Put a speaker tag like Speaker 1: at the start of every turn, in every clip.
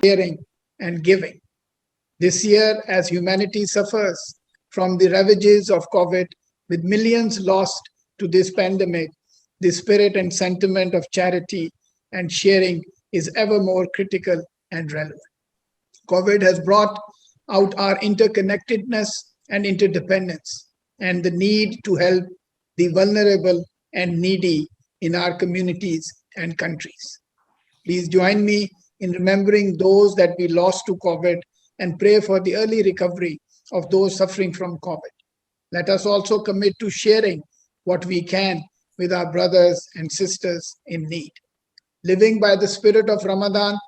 Speaker 1: sharing, and giving. This year, as humanity suffers from the ravages of COVID, with millions lost to this pandemic, the spirit and sentiment of charity and sharing is ever more critical and relevant. COVID has brought out our interconnectedness and interdependence and the need to help the vulnerable and needy in our communities and countries. Please join me in remembering those that we lost to COVID and pray for the early recovery of those suffering from COVID. Let us also commit to sharing what we can with our brothers and sisters in need. Living by the spirit of Ramadan,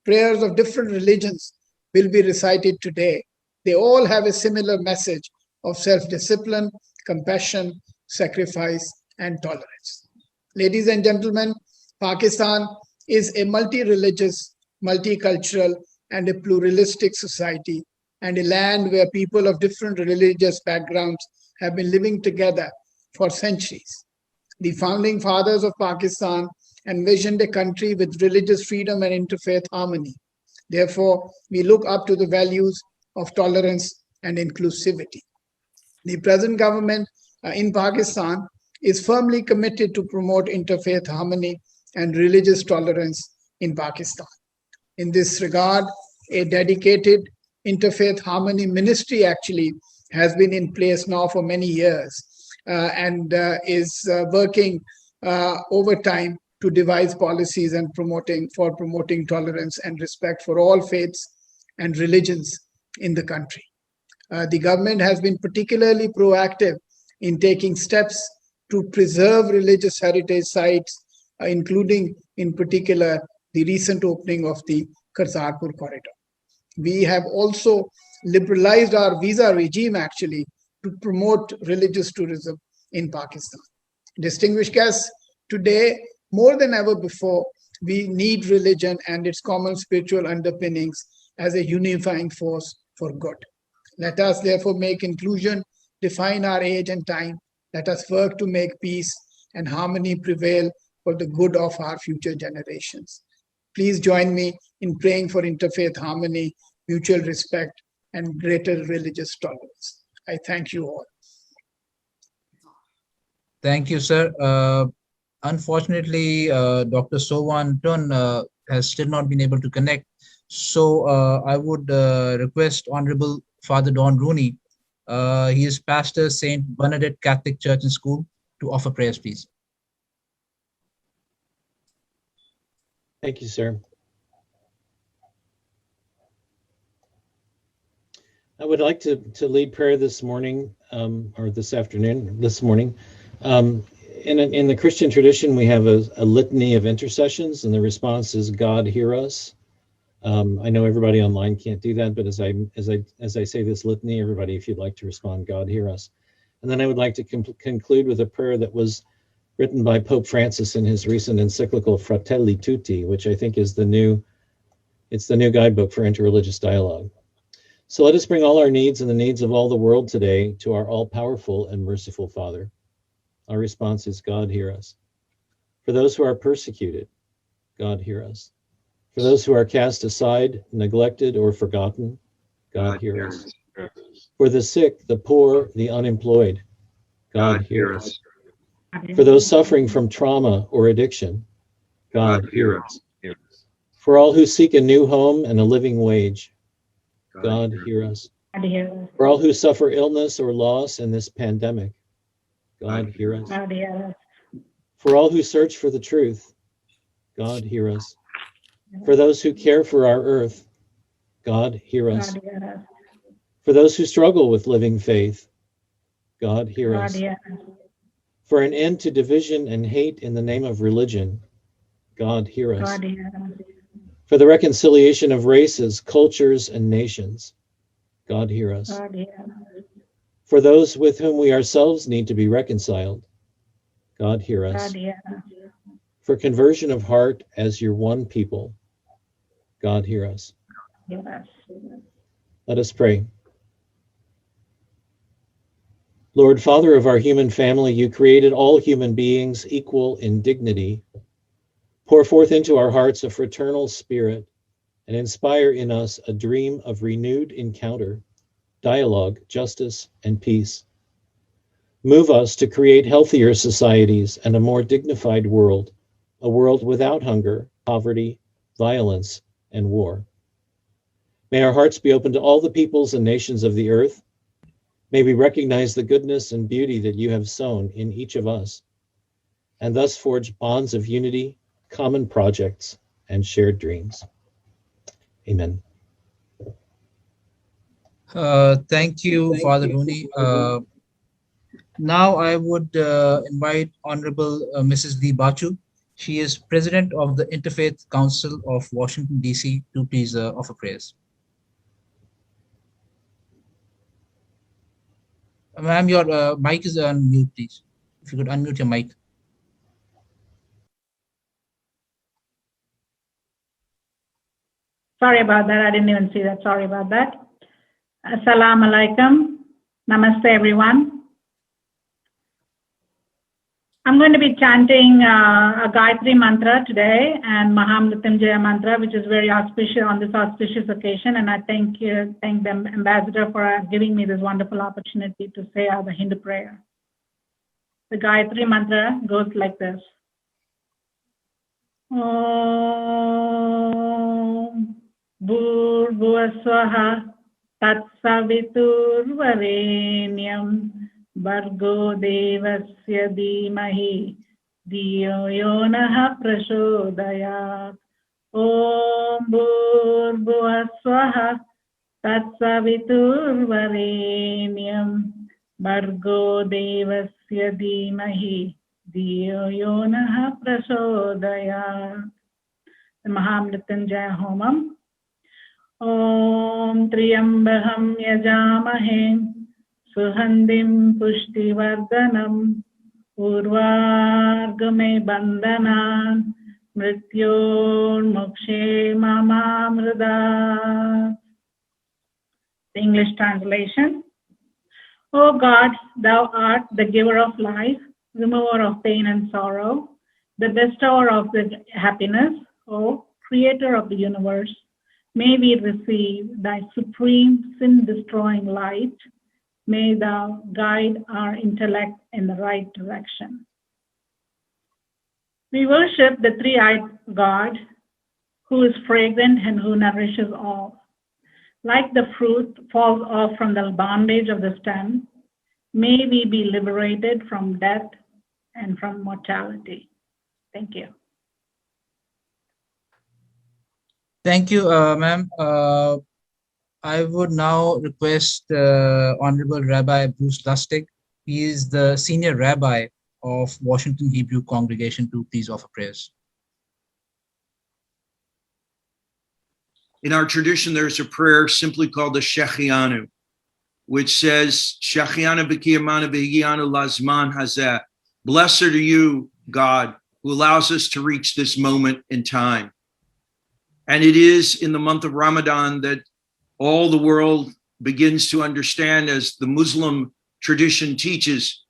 Speaker 1: prayers of different religions will be recited today. They all have a similar message of self-discipline, compassion, sacrifice, and tolerance. Ladies and gentlemen, Pakistan is a multi-religious, multicultural, and a pluralistic society, and a land where people of different religious backgrounds have been living together for centuries. The founding fathers of Pakistan envisioned a country with religious freedom and interfaith harmony. Therefore, we look up to the values of tolerance and inclusivity. The present government in Pakistan is firmly committed to promote interfaith harmony and religious tolerance in Pakistan. In this regard, a dedicated interfaith harmony ministry actually has been in place now for many years and is working overtime to devise policies and promoting tolerance and respect for all faiths and religions in the country. The government has been particularly proactive in taking steps to preserve religious heritage sites, including in particular the recent opening of the Kartarpur corridor. We have also liberalized our visa regime actually to promote religious tourism in Pakistan. Distinguished guests, today more than ever before, we need religion and its common spiritual underpinnings as a unifying force for good. Let us therefore make inclusion define our age and time. Let us work to make peace and harmony prevail for the good of our future generations. Please join me in praying for interfaith harmony, mutual respect, and greater religious tolerance. I thank you all.
Speaker 2: Thank you, sir. Unfortunately, Dr. Sowan Tun has still not been able to connect. So I would request Honorable Father Don Rooney. He is pastor, St. Bernadette Catholic Church and School, to offer prayers, please.
Speaker 3: Thank you, sir. I would like to lead prayer this morning, or this afternoon, this morning. In the Christian tradition, we have a litany of intercessions, and the response is, God, hear us. I know everybody online can't do that, but as I say this litany, everybody, if you'd like to respond, God, hear us. And then I would like to conclude with a prayer that was written by Pope Francis in his recent encyclical Fratelli Tutti, which I think is the new guidebook for interreligious dialogue. So let us bring all our needs and the needs of all the world today to our all-powerful and merciful Father. Our response is, God, hear us. For those who are persecuted, God, hear us. For those who are cast aside, neglected, or forgotten, God, hear us. For the sick, the poor, the unemployed, God, hear us. For those suffering from trauma or addiction, God, hear us. For all who seek a new home and a living wage, God, hear us. For all who suffer illness or loss in this pandemic, God, hear us. For all who search for the truth, God, hear us. For those who care for our earth, God, hear us. For those who struggle with living faith, God, hear us. For an end to division and hate in the name of religion, God, hear us. For the reconciliation of races, cultures, and nations, God, hear us. For those with whom we ourselves need to be reconciled, God, hear us. For conversion of heart as your one people, God, hear us. Let us pray. Lord, Father of our human family, you created all human beings equal in dignity. Pour forth into our hearts a fraternal spirit and inspire in us a dream of renewed encounter, dialogue, justice, and peace. Move us to create healthier societies and a more dignified world, a world without hunger, poverty, violence, and war. May our hearts be open to all the peoples and nations of the earth. May we recognize the goodness and beauty that you have sown in each of us, and thus forge bonds of unity, common projects, and shared dreams. Amen.
Speaker 2: Thank you, Father Rooney. Now I would invite Honorable Mrs. Lee Bachu. She is President of the Interfaith Council of Washington, D.C. to please offer prayers. Ma'am, your mic is on mute, please. If you could unmute your mic.
Speaker 4: Sorry about that. I didn't even see that. Sorry about that. Assalamu alaikum. Namaste, everyone. I'm going to be chanting a Gayatri Mantra today and Mahamrityunjaya Mantra, which is very auspicious on this auspicious occasion. And I thank the Ambassador for giving me this wonderful opportunity to say the Hindu prayer. The Gayatri Mantra goes like this. Om Bhurvuvaswaha Tatsaviturvarenyam Bhargo Devasya Dhimahi Dhiyo Yonaha Prashodayat. Om Bhurvuvaswaha Tatsaviturvarenyam Bhargo Devasya Dhimahi Dhiyo Yonaha Prashodayat. The Mahamrityunjaya Homam. Om Triyambaham Yajamahe Suhandim Pushtivardhanam Urvargame Bandhanan Mrityor Mokshe Mamamrada. The English translation. O God, thou art the giver of life, remover of pain and sorrow, the bestower of the happiness, O creator of the universe. May we receive thy supreme sin-destroying light. May thou guide our intellect in the right direction. We worship the three-eyed God, who is fragrant and who nourishes all. Like the fruit falls off from the bondage of the stem, may we be liberated from death and from mortality. Thank you.
Speaker 2: Thank you, ma'am. I would now request Honorable Rabbi Bruce Lustig. He is the Senior Rabbi of Washington Hebrew Congregation to please offer prayers.
Speaker 5: In our tradition, there's a prayer simply called the Shechianu, which says, Shechianu b'kiyamanu v'higiyanu lazman hazeh. Blessed are you, God, who allows us to reach this moment in time. And it is in the month of Ramadan that all the world begins to understand, as the Muslim tradition teaches,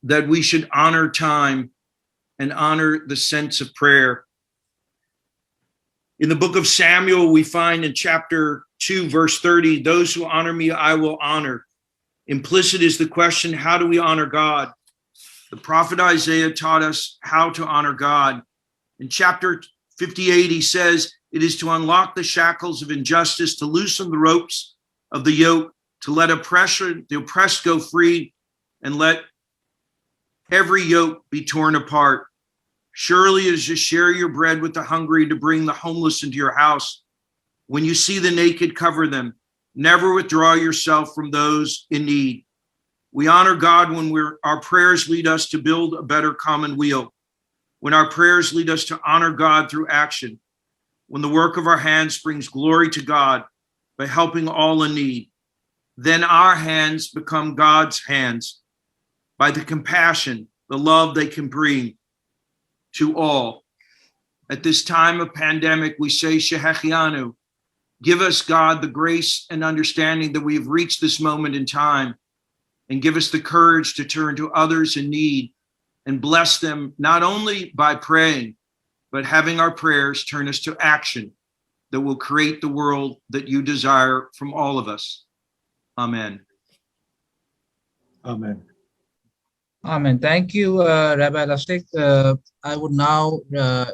Speaker 5: that we should honor time and honor the sense of prayer. In the book of Samuel, we find in chapter 2, verse 30, those who honor me, I will honor. Implicit is the question, how do we honor God? The prophet Isaiah taught us how to honor God. In chapter 58, he says, it is to unlock the shackles of injustice, to loosen the ropes of the yoke, to let the oppressed go free, and let every yoke be torn apart. Surely it is to share your bread with the hungry, to bring the homeless into your house. When you see the naked, cover them. Never withdraw yourself from those in need. We honor God when our prayers lead us to build a better commonweal, when our prayers lead us to honor God through action, when the work of our hands brings glory to God by helping all in need. Then our hands become God's hands by the compassion, the love they can bring to all. At this time of pandemic, we say, Shehechianu, give us, God, the grace and understanding that we have reached this moment in time, and give us the courage to turn to others in need and bless them not only by praying, but having our prayers turn us to action that will create the world that you desire from all of us. Amen.
Speaker 6: Amen.
Speaker 2: Amen. Thank you, Rabbi Lustig. I would now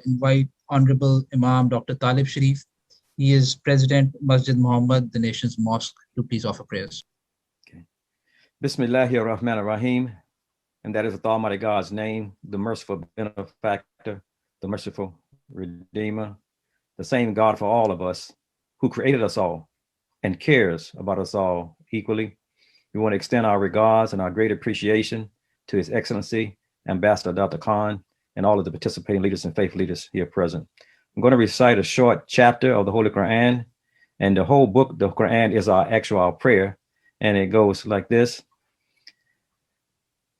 Speaker 2: invite Honorable Imam Dr. Talib Sharif. He is President Masjid Muhammad, the nation's mosque, to please offer prayers.
Speaker 6: Okay. Bismillahir Rahmanir Rahim. And that is with Almighty God's name, the merciful benefactor, the merciful redeemer, the same God for all of us, who created us all and cares about us all equally. We want to extend our regards and our great appreciation to His Excellency, Ambassador Dr. Khan, and all of the participating leaders and faith leaders here present. I'm going to recite a short chapter of the Holy Quran, and the whole book, the Quran, is our actual prayer, and it goes like this.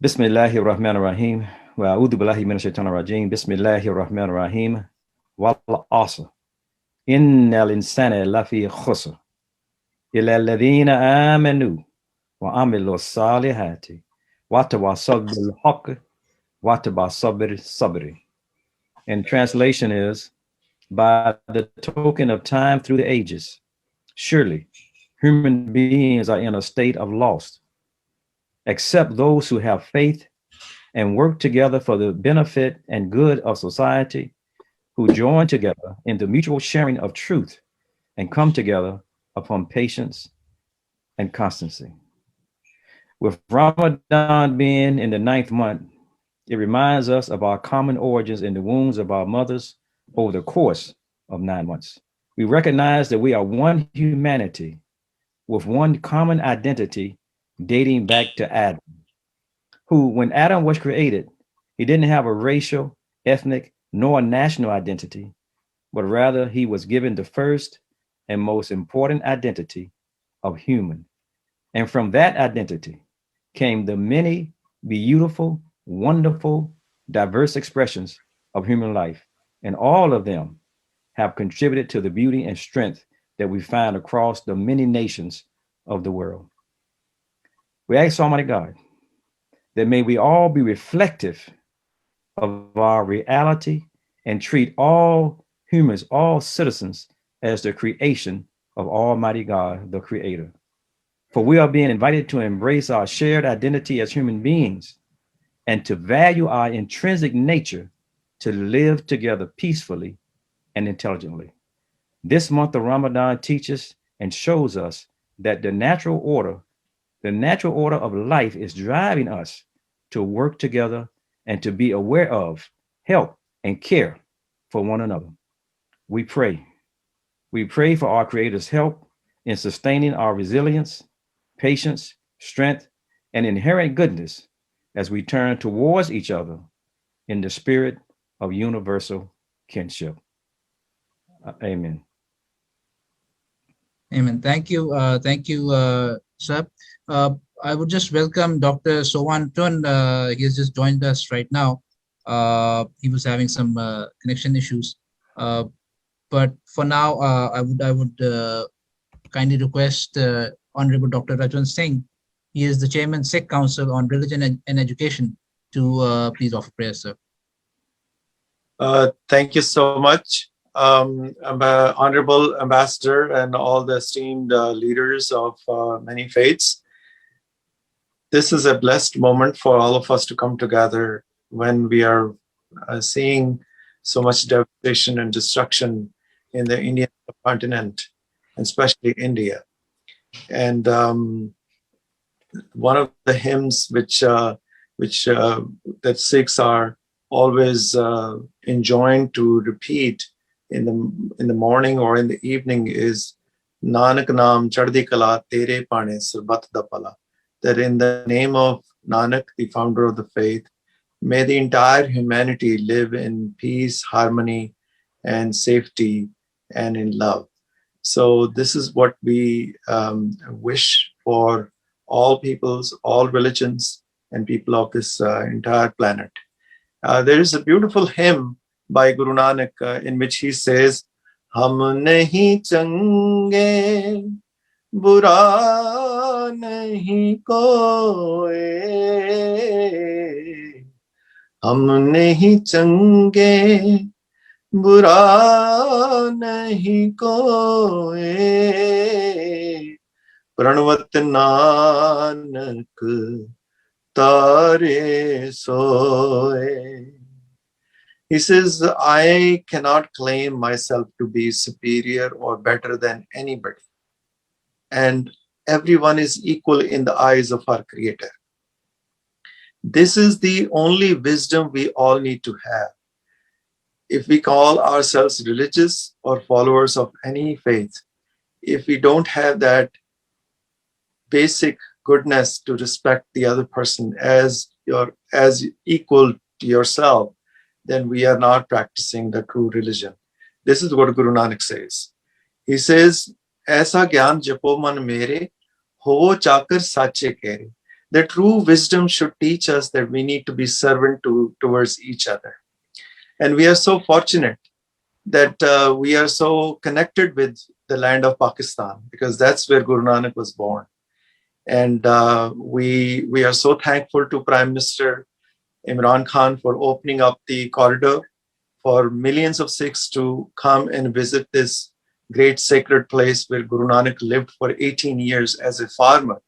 Speaker 6: Bismillahir Rahmanir Rahim. Wa a'udhu billahi minash shaitanir rajim. Bismillahir Rahmanir Rahim. Wal 'asr. Innal insana lafi khusr. Illa alladhina amanu wa amilu salihati. Watawasaw bil haqq wa tawasaw bis sabr. And translation is, by the token of time through the ages, surely human beings are in a state of loss, except those who have faith and work together for the benefit and good of society, who join together in the mutual sharing of truth and come together upon patience and constancy. With Ramadan being in the 9th month, it reminds us of our common origins in the wombs of our mothers over the course of 9 months. We recognize that we are one humanity with one common identity dating back to Adam, who, when Adam was created, he didn't have a racial, ethnic, nor national identity, but rather he was given the first and most important identity of human. And from that identity came the many beautiful, wonderful, diverse expressions of human life. And all of them have contributed to the beauty and strength that we find across the many nations of the world. We ask Almighty God that may we all be reflective of our reality and treat all humans, all citizens, as the creation of Almighty God, the Creator. For we are being invited to embrace our shared identity as human beings and to value our intrinsic nature to live together peacefully and intelligently. This month of Ramadan teaches and shows us that the natural order of life is driving us to work together and to be aware of, help, and care for one another. We pray for our Creator's help in sustaining our resilience, patience, strength, and inherent goodness as we turn towards each other in the spirit of universal kinship. Amen.
Speaker 2: Amen. Thank you, sir. I would just welcome Dr. Sowan Tun. He has just joined us right now. He was having some connection issues, but for now, I would kindly request Honorable Dr. Rajwan Singh. He is the Chairman, Sikh Council on Religion and Education, to please offer prayers, sir.
Speaker 7: Thank you so much, Honorable Ambassador and all the esteemed leaders of many faiths. This is a blessed moment for all of us to come together when we are seeing so much devastation and destruction in the Indian subcontinent, and especially India. And one of the hymns which that Sikhs are always enjoined to repeat in the morning or in the evening is Nanak Naam Chaddi Kala Tere Pane Sarbat Da Pala. That in the name of Nanak, the founder of the faith, may the entire humanity live in peace, harmony, and safety, and in love. So this is what we wish for all peoples, all religions, and people of this entire planet. There is a beautiful hymn by Guru Nanak in which he says, Hum nahi change, bura nahi koye. Hum nahi change, बुरा नहीं कोई प्रणवत नानक तारे सोए. He says, I cannot claim myself to be superior or better than anybody. And everyone is equal in the eyes of our Creator. This is the only wisdom we all need to have. If we call ourselves religious or followers of any faith, if we don't have that basic goodness to respect the other person as equal to yourself, then we are not practicing the true religion. This is what Guru Nanak says. He says, "Aisa gyan japo man mere, ho chakar sache kere." The true wisdom should teach us that we need to be servant towards each other. And we are so fortunate that we are so connected with the land of Pakistan, because that's where Guru Nanak was born. And we are so thankful to Prime Minister Imran Khan for opening up the corridor for millions of Sikhs to come and visit this great sacred place where Guru Nanak lived for 18 years as a farmer.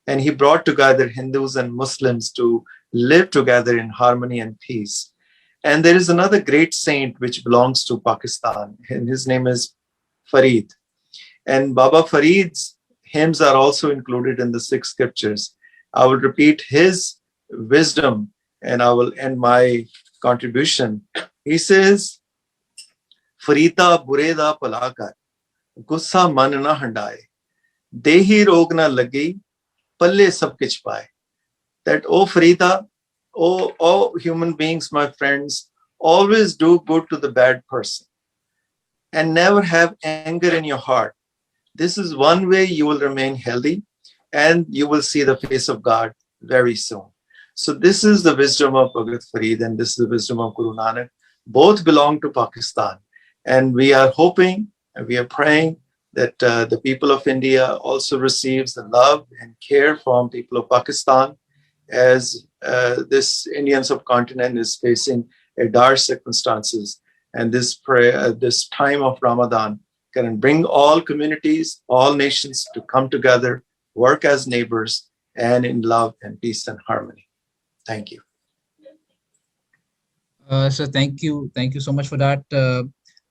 Speaker 7: And he brought together Hindus and Muslims to live together in harmony and peace. And there is another great saint which belongs to Pakistan, and his name is Farid. And Baba Farid's hymns are also included in the 6 scriptures. I will repeat his wisdom and I will end my contribution. He says, Farida bureda palakar, gussa man na handaye, dehi rog na lagi, palle sab kich paaye. That, oh Farida, oh human beings, my friends, always do good to the bad person and never have anger in your heart. This is one way you will remain healthy and you will see the face of God very soon. So this is the wisdom of Bhagat Farid and this is the wisdom of Guru Nanak. Both belong to Pakistan. And we are hoping and we are praying that the people of India also receives the love and care from people of Pakistan as this Indian subcontinent is facing a dire circumstances. And this prayer, this time of Ramadan can bring all communities, all nations to come together, work as neighbors, and in love and peace and harmony. Thank you.
Speaker 2: So thank you so much for that.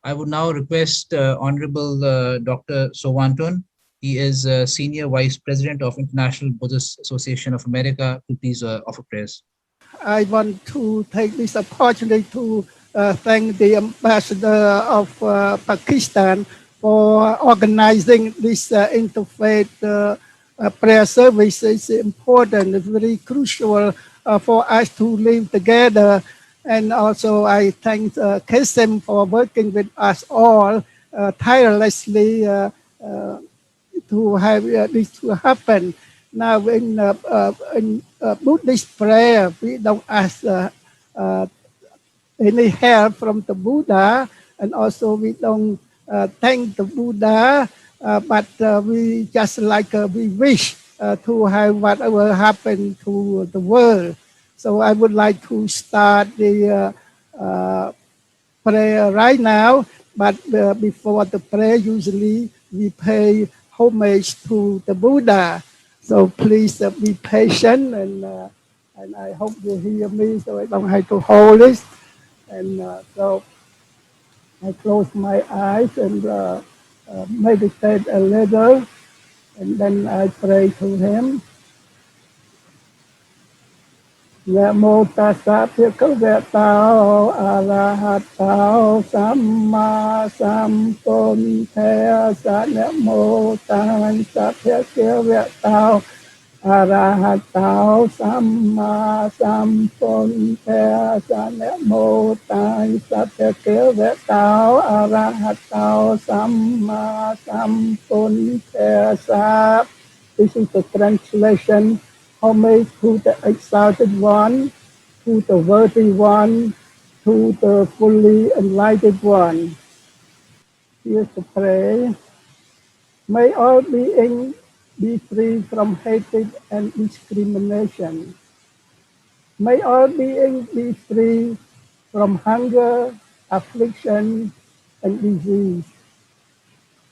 Speaker 2: I would now request Honorable Dr. Sowantun. He is Senior Vice President of International Buddhist Association of America, to please offer prayers.
Speaker 8: I want to take this opportunity to thank the Ambassador of Pakistan for organizing this interfaith prayer service. It's important, it's very crucial for us to live together. And also I thank Kesem for working with us all tirelessly to have this to happen. Now in Buddhist prayer, we don't ask any help from the Buddha, and also we don't thank the Buddha, but we just we wish to have whatever happened to the world. So I would like to start the prayer right now, but before the prayer, usually we pay homage to the Buddha. So please be patient, and I hope you hear me, so I don't have to hold it. And so I close my eyes and meditate a little, and then I pray to him. Namo tassa bhagavato arahato samma sambuddhassa. Namo tassa bhagavato arahato samma sambuddhassa. Namo tassa bhagavato arahato samma sambuddhassa. This is the translation. Homage to the exalted one, to the worthy one, to the fully enlightened one. Here's the prayer. May all beings be free from hatred and discrimination. May all beings be free from hunger, affliction, and disease.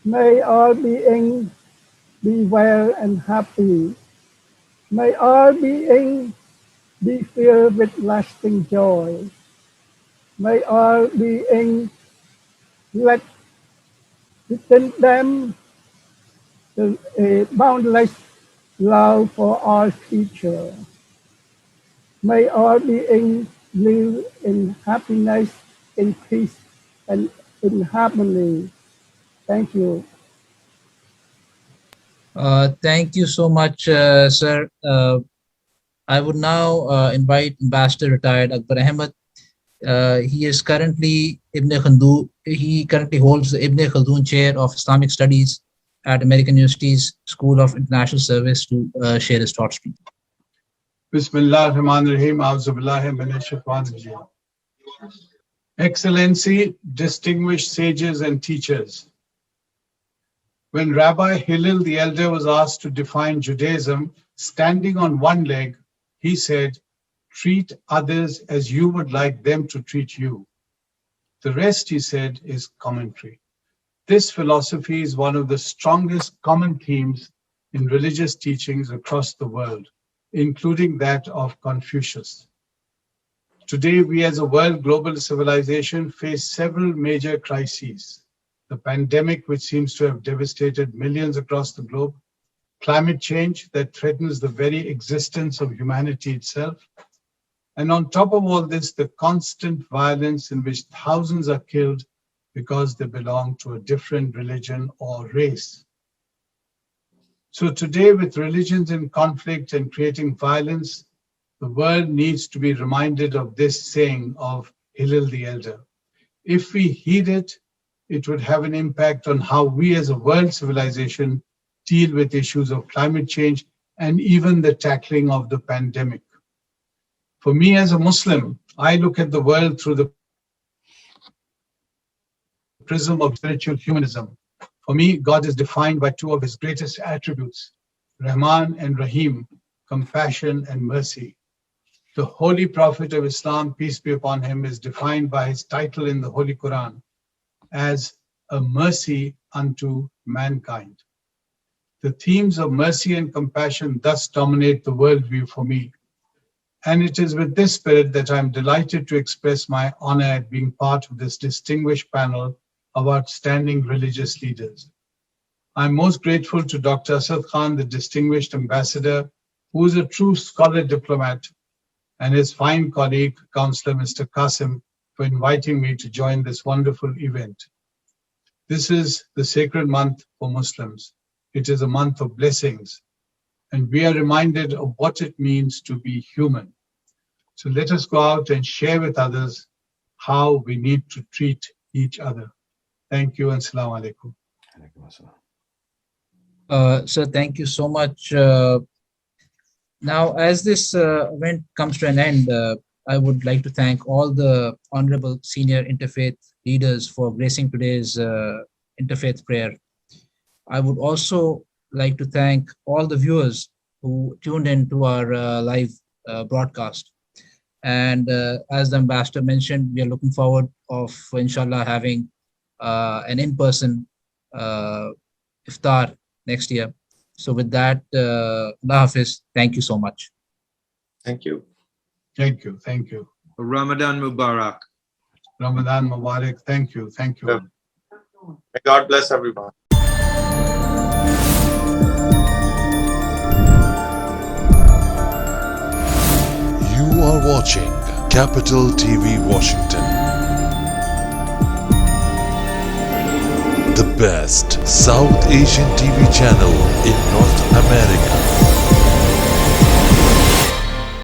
Speaker 8: May all beings be well and happy. May all beings be filled with lasting joy. May all beings let within them a boundless love for all creatures. May all beings live in happiness, in peace, and in harmony. Thank you.
Speaker 2: Thank you so much, sir. I would now invite Ambassador Retired Akbar Ahmed. He is currently he currently holds the Ibn Khaldun Chair of Islamic Studies at American University's School of International Service to share his thoughts.
Speaker 9: Bismillah ar-Rahman ar-Rahim. A'udhu billahi minash shaitanir rajeem. Excellency, distinguished sages and teachers. When Rabbi Hillel the Elder was asked to define Judaism, standing on one leg, he said, "Treat others as you would like them to treat you." The rest, he said, is commentary. This philosophy is one of the strongest common themes in religious teachings across the world, including that of Confucius. Today, we as a world global civilization face several major crises. The pandemic, which seems to have devastated millions across the globe, climate change that threatens the very existence of humanity itself, and on top of all this, the constant violence in which thousands are killed because they belong to a different religion or race. So today, with religions in conflict and creating violence, the world needs to be reminded of this saying of Hillel the Elder. If we heed it, it would have an impact on how we as a world civilization deal with issues of climate change and even the tackling of the pandemic. For me as a Muslim, I look at the world through the prism of spiritual humanism. For me, God is defined by two of his greatest attributes, Rahman and Rahim, compassion and mercy. The Holy Prophet of Islam, peace be upon him, is defined by his title in the Holy Quran as a mercy unto mankind. The themes of mercy and compassion thus dominate the worldview for me. And it is with this spirit that I am delighted to express my honor at being part of this distinguished panel of outstanding religious leaders. I'm most grateful to Dr. Asad Khan, the distinguished ambassador, who is a true scholar diplomat, and his fine colleague, Councillor Mr. Qasim, for inviting me to join this wonderful event. This is the sacred month for Muslims. It is a month of blessings, and we are reminded of what it means to be human. So let us go out and share with others how we need to treat each other. Thank you and Assalamu alaikum.
Speaker 2: Sir, thank you so much. Now, as this event comes to an end, I would like to thank all the honorable senior interfaith leaders for gracing today's interfaith prayer. I would also like to thank all the viewers who tuned in to our live broadcast. And as the ambassador mentioned, we are looking forward of, inshallah, having an in-person iftar next year. So with that, Allah Hafiz, thank you so much.
Speaker 7: Thank you.
Speaker 9: Thank you. Thank you.
Speaker 5: Ramadan Mubarak.
Speaker 9: Ramadan Mubarak. Thank you. Thank you.
Speaker 7: May God bless everyone.
Speaker 10: You are watching Capital TV Washington, the best South Asian TV channel in North America.